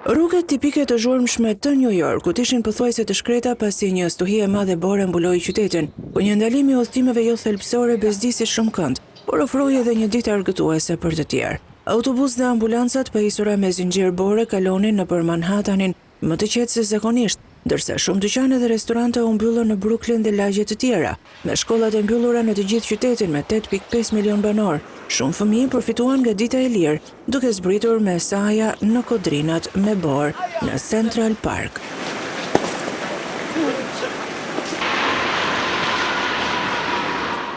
Rrugët tipike të zhurmshme të New Yorkut ishin pothuajse të shkreta pasi një stuhi e madhe bore mbuloi qytetin, ku një ndalim i udhëtimeve jo thelbësore bezdisi shumë kënd, por ofroi edhe një ditë argëtuese për të tjerë. Autobus dhe ambulancat pajisura me zinxhir bore kalonin nëpër Manhattanin më të qetë se zakonisht, ndërsa shumë dyqane dhe restorante u mbyllën në Brooklyn dhe lagje të tjera, me shkollat e mbyllura në të gjithë qytetin me 8.5 milion banor. Shumë fëmijë përfituan nga dita e lirë, duke zbritur me saja në kodrinat me borë në Central Park.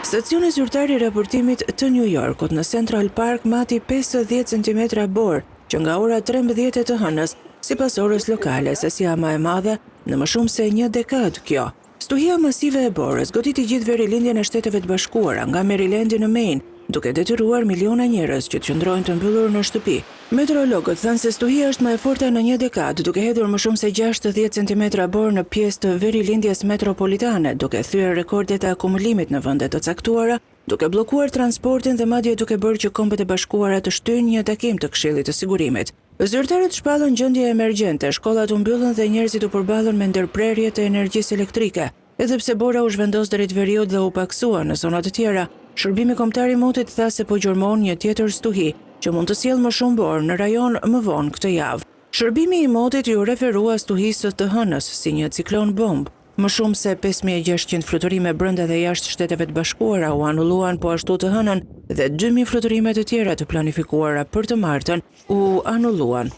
Stacioni zyrtar i raportimit të New Yorkut në Central Park mati 50 cm borë, që nga ora 13 të hënës, sipas orës lokale, sasija më e madhe në më shumë se një dekadë kjo. Stuhia masive e borës goditi gjithë verilindjen e Shteteve të Bashkuara nga Marylandi në Maine, duke detyruar miliona njerëz që të qëndrojnë të mbyllur në shtëpi. Meteorologët thënë se stuhia është më e forta në një dekadë, duke hedhur më shumë se 60 cm borë në pjesë të verilindjes metropolitane, duke thyer rekordet e akumulimit në vende të caktuara, duke bllokuar transportin dhe madje duke bërë që Kombet e Bashkuara të shtyjnë një takim të Këshillit të Sigurimit. Zyrtarët shpallën gjendje emergjente, shkollat u mbyllën dhe njerëzit u përballën me ndërprerje të energjisë elektrike. Edhe pse bora u zhvendos deri veriut dhe u paksua në zona të tjera, Shërbimi Kombëtar i Motit tha se po gjurmon një tjetër stuhi që mund të sjellë më shumë borë në rajon më vonë këtë javë. Shërbimi i Motit ju referua stuhisë të hënës si një ciklon bomb. Më shumë se 5600 fluturime brenda dhe jashtë Shteteve të Bashkuara u anulluan po ashtu të hënën dhe 2000 fluturime të tjera të planifikuara për të martën u anulluan.